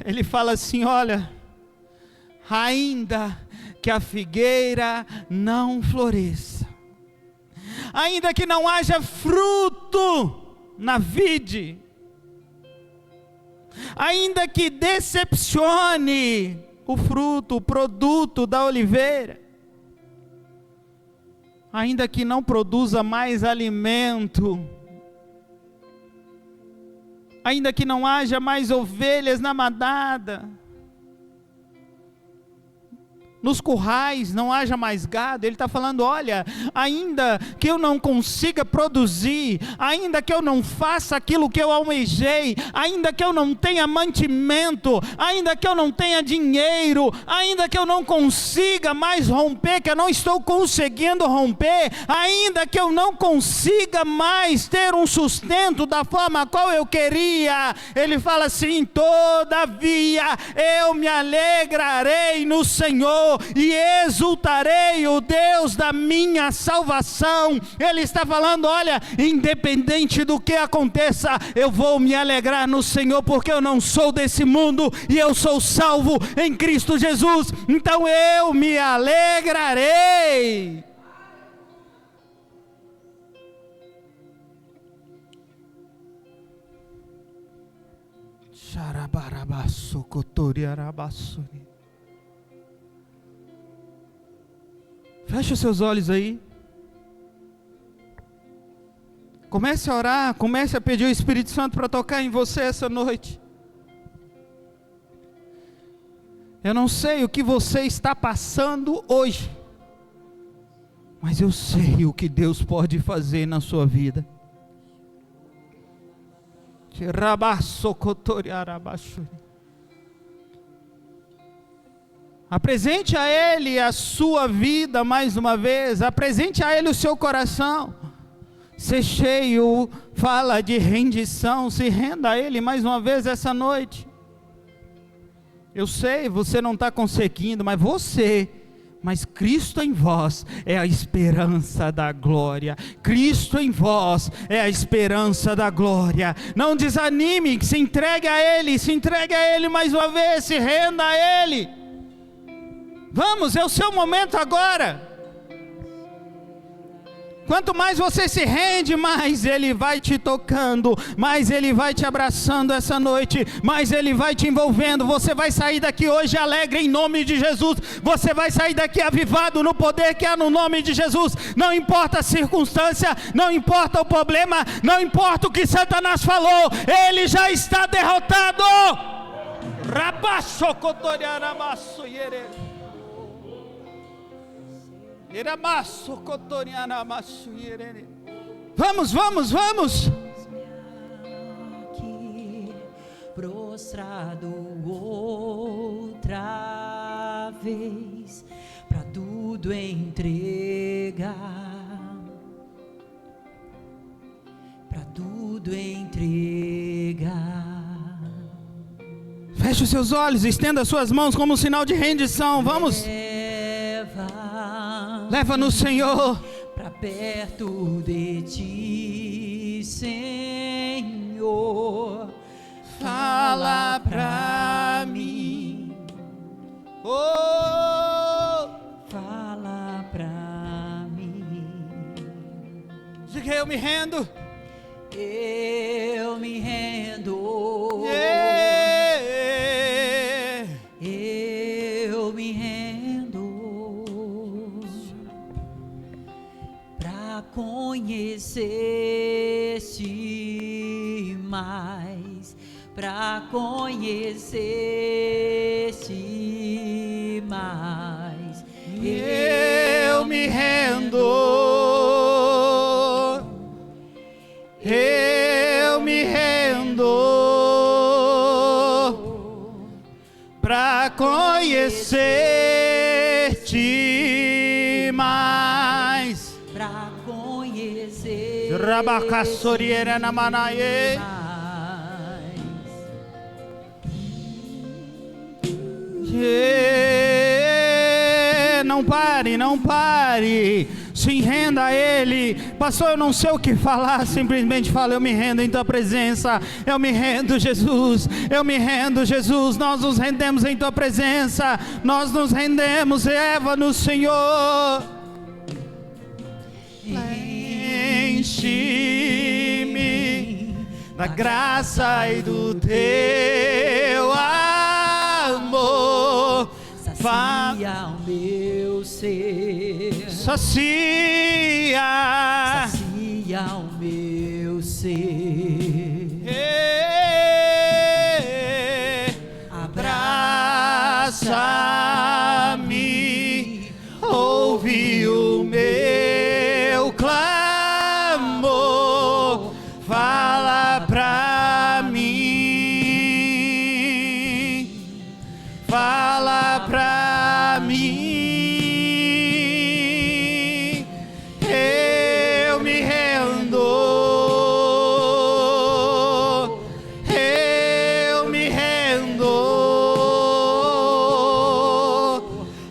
Ele fala assim: olha, ainda que a figueira não floresça, ainda que não haja fruto na vide, ainda que decepcione o fruto, o produto da oliveira, ainda que não produza mais alimento, ainda que não haja mais ovelhas na manada, nos currais não haja mais gado. Ele está falando: olha, ainda que eu não consiga produzir, ainda que eu não faça aquilo que eu almejei, ainda que eu não tenha mantimento, ainda que eu não tenha dinheiro, ainda que eu não consiga mais romper, que eu não estou conseguindo romper, ainda que eu não consiga mais ter um sustento da forma qual eu queria, ele fala assim: todavia eu me alegrarei no Senhor e exultarei o Deus da minha salvação. Ele está falando: olha, independente do que aconteça, eu vou me alegrar no Senhor, porque eu não sou desse mundo e eu sou salvo em Cristo Jesus. Então eu me alegrarei. Xarabarabaço, cotoriarabaçuri. Feche os seus olhos aí. Comece a orar, comece a pedir o Espírito Santo para tocar em você essa noite. Eu não sei o que você está passando hoje, mas eu sei o que Deus pode fazer na sua vida. Apresente a Ele a sua vida mais uma vez, apresente a Ele o seu coração. Ser cheio, fala de rendição, se renda a Ele mais uma vez essa noite. Eu sei, você não está conseguindo, mas Cristo em vós é a esperança da glória. Cristo em vós é a esperança da glória. Não desanime, se entregue a Ele mais uma vez, se renda a Ele. Vamos, é o seu momento agora. Quanto mais você se rende, mais Ele vai te tocando, mais Ele vai te abraçando essa noite, mais Ele vai te envolvendo. Você vai sair daqui hoje alegre em nome de Jesus. Você vai sair daqui avivado no poder que há no nome de Jesus. Não importa a circunstância, não importa o problema, não importa o que Satanás falou, ele já está derrotado. Vamos. Aqui, prostrado outra vez, para tudo entregar, para tudo entregar. Feche os seus olhos, estenda as suas mãos como um sinal de rendição. Vamos. Leva no Senhor. Para perto de ti, Senhor. fala pra mim. Oh, fala pra mim. Diga: eu me rendo. Eu me rendo. Yeah. Eu me rendo pra conhecer-te mais, pra conhecer-te mais. Eu me rendo. Eu me rendo pra conhecer-te mais, pra conhecer Rabacassoriera na manaie. Não pare, não pare. Se renda a Ele. Pastor, eu não sei o que falar. Simplesmente fala: eu me rendo em Tua presença. Eu me rendo, Jesus. Eu me rendo, Jesus. Nós nos rendemos em Tua presença. Nós nos rendemos. Leva-nos, Senhor. Enche-me da graça e do Teu amor. Sacia o meu ser. Sacia. Sacia o meu ser. Abraça-me, ouve o meu clamor, fala pra mim, fala pra mim. Eu me rendo, eu me rendo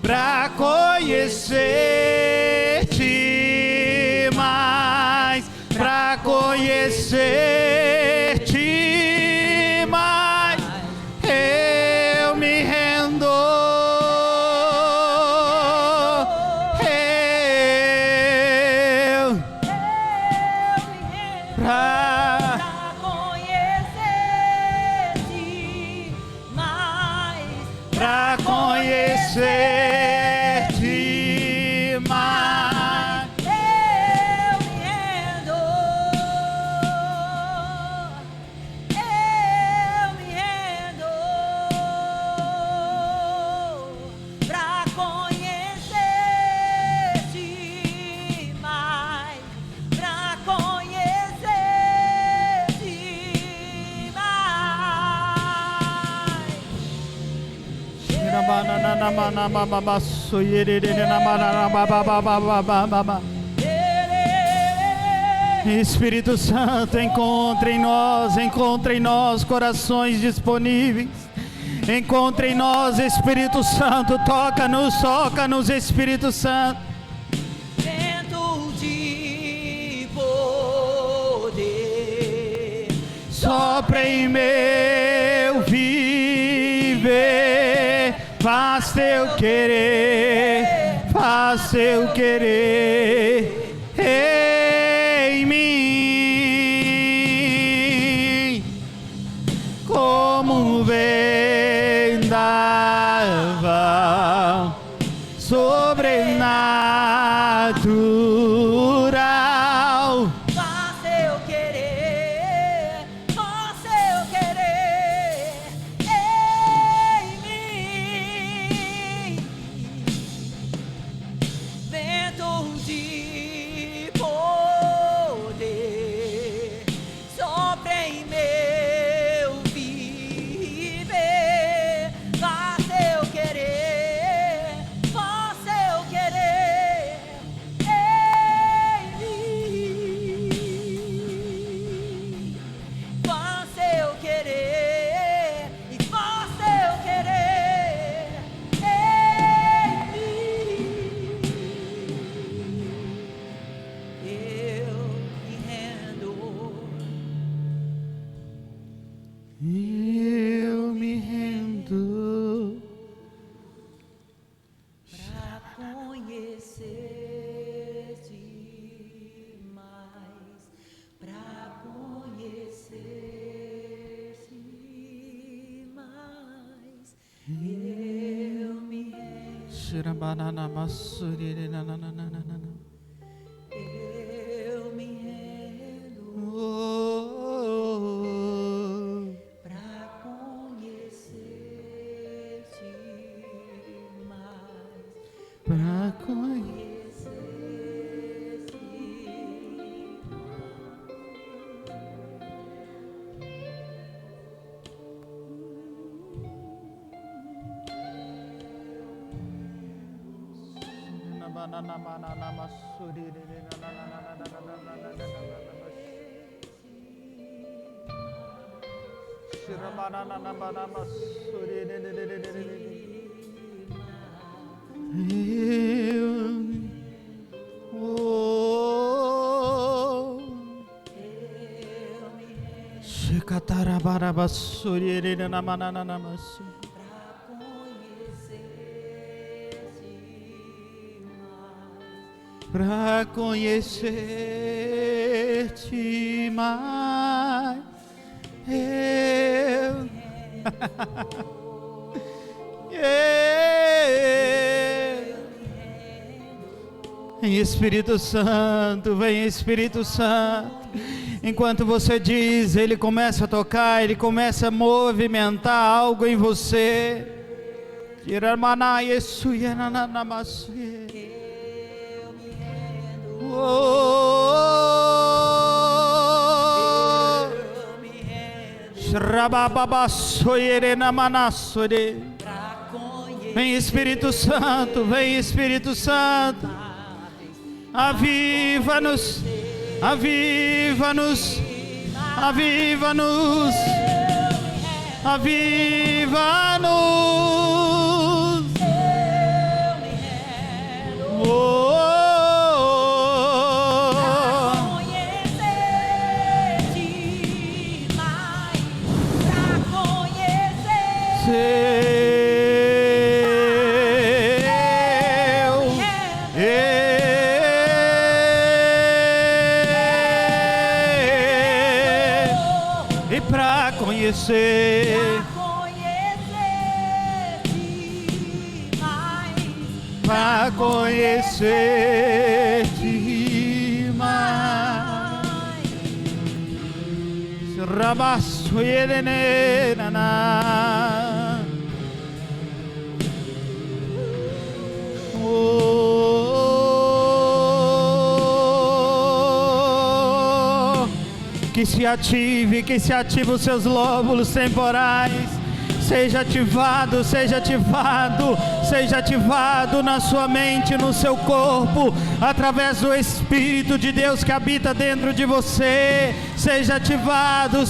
pra conhecer-te mais, pra conhecer-te mais. Eu me rendo. Pra conhecer-te mais, Pra conhecer-te mais. eu me rendo. Eu me rendo pra conhecer-te mais, pra conhecer-te mais. Espírito Santo, encontre em nós corações disponíveis. Encontre em nós, Espírito Santo, toca-nos, Espírito Santo. Vento de poder, Sopra em meu viver, faz teu querer, faz teu querer em mim, como vendaval sobrenatural. faça eu querer em mim. Vento de Eu me rendo pra conhecer-te mais, pra conhecer. Pra conhecer-te mais, Vem Espírito Santo, vem Espírito Santo. Enquanto você diz, Ele começa a tocar, Ele começa a movimentar algo em você. Vem Espírito Santo, vem Espírito Santo. Aviva-nos, aviva-nos, aviva-nos, aviva-nos. Pra conhecer-te mais. Rabaço Yerenena. Que se ative os seus lóbulos temporais. Seja ativado, seja ativado, seja ativado na sua mente, no seu corpo, através do Espírito de Deus que habita dentro de você. Seja ativado,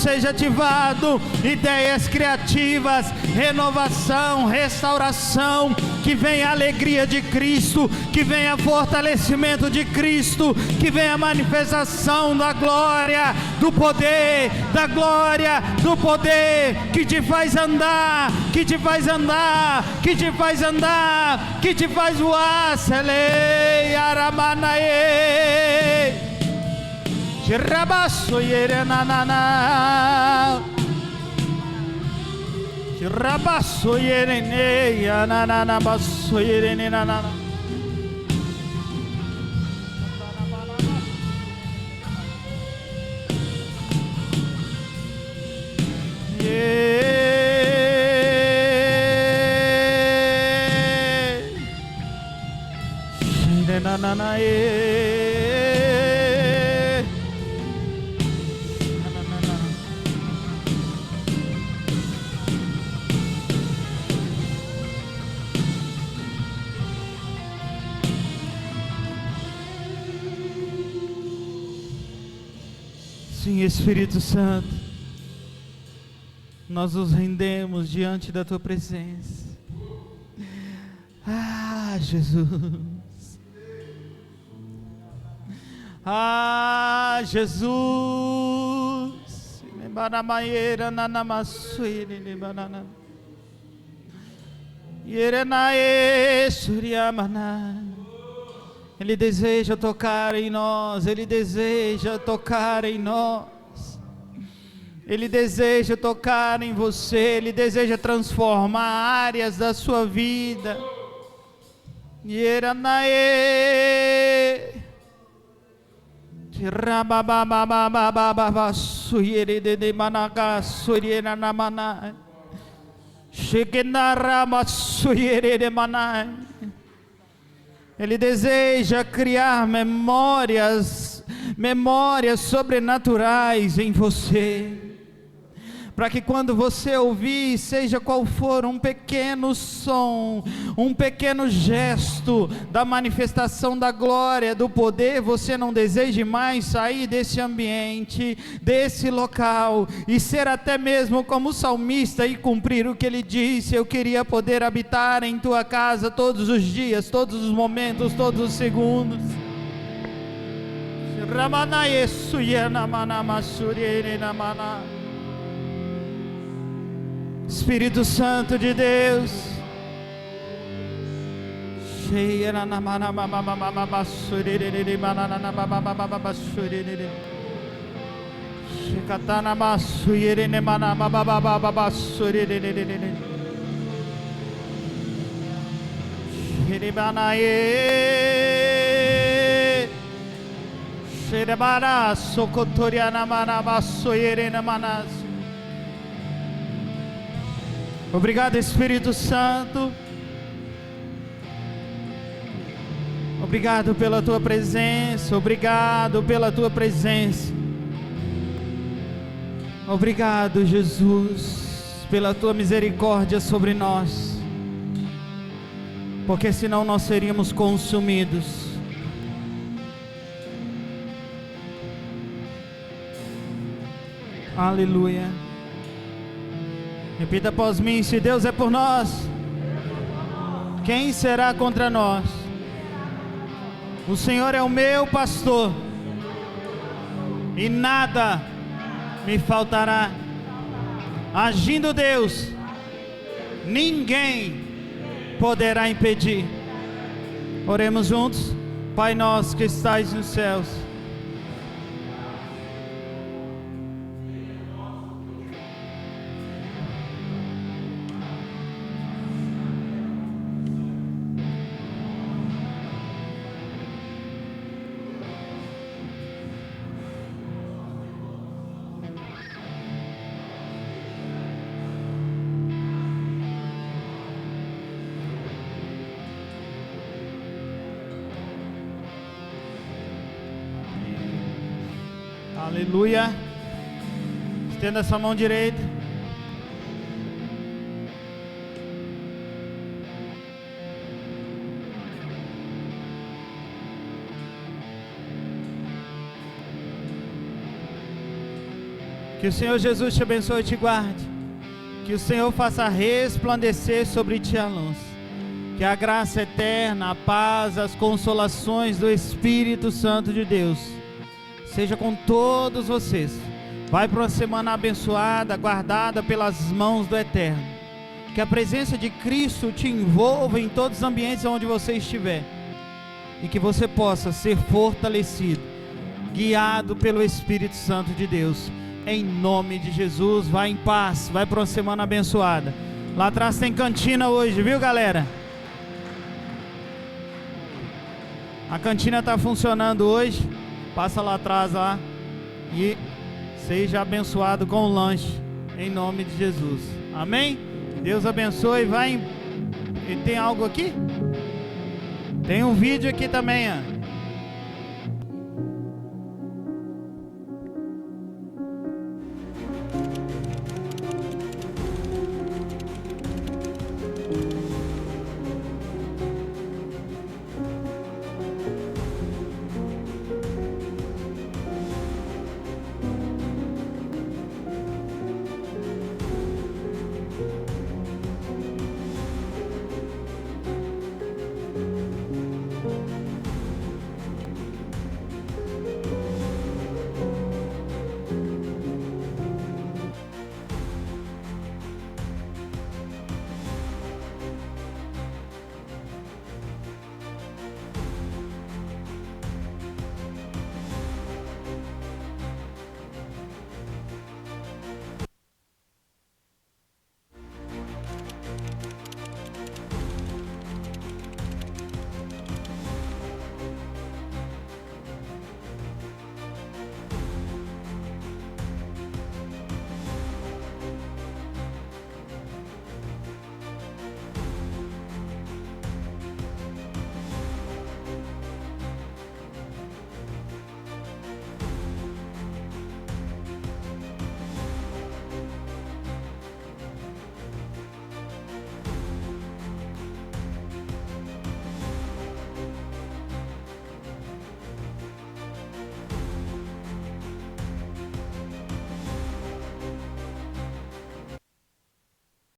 ideias criativas, renovação, restauração, que venha a alegria de Cristo, que venha fortalecimento de Cristo, que venha a manifestação da glória, do poder, da glória, do poder, que te faz andar, que te faz andar, que te faz andar, que te faz voar. Selei Aramanae Shirabasso Yerenanana Shirabasso Yerene Yanana Basso Yerenanana. Sim, Espírito Santo, nós nos rendemos diante da Tua presença. Ah, Jesus. Ah, Jesus. Ele deseja tocar em nós, Ele deseja tocar em nós, Ele deseja tocar em você, Ele deseja transformar áreas da sua vida. Yeranae. Rabababababababa suyere de managa suyere na mana. Shekenarama suyere de mana. Ele deseja criar memórias sobrenaturais em você, para que quando você ouvir, seja qual for, um pequeno som, um pequeno gesto da manifestação da glória, do poder, você não deseje mais sair desse ambiente, desse local, e ser até mesmo como o salmista e cumprir o que ele disse: eu queria poder habitar em tua casa todos os dias, todos os momentos, todos os segundos. Espírito Santo de Deus, obrigado, Espírito Santo. Obrigado pela tua presença. Obrigado pela tua presença. Obrigado, Jesus, pela tua misericórdia sobre nós, porque senão nós seríamos consumidos. Aleluia. Repita após mim: se Deus é por nós, quem será contra nós? O Senhor é o meu pastor, e nada me faltará. Agindo Deus, ninguém poderá impedir. Oremos juntos. Pai nosso que estais nos céus, aleluia. Estenda essa mão direita. Que o Senhor Jesus te abençoe e te guarde. Que o Senhor faça resplandecer sobre ti a luz. Que a graça eterna, a paz, as consolações do Espírito Santo de Deus seja com todos vocês. Vai para uma semana abençoada, guardada pelas mãos do Eterno. Que a presença de Cristo te envolva em todos os ambientes onde você estiver, e que você possa ser fortalecido, guiado pelo Espírito Santo de Deus, em nome de Jesus. Vai em paz, vai para uma semana abençoada. Lá atrás tem cantina hoje, viu, galera? A cantina está funcionando hoje. Passa lá atrás lá e seja abençoado com o lanche, em nome de Jesus. Amém? Deus abençoe. E tem algo aqui? Tem um vídeo aqui também, ó.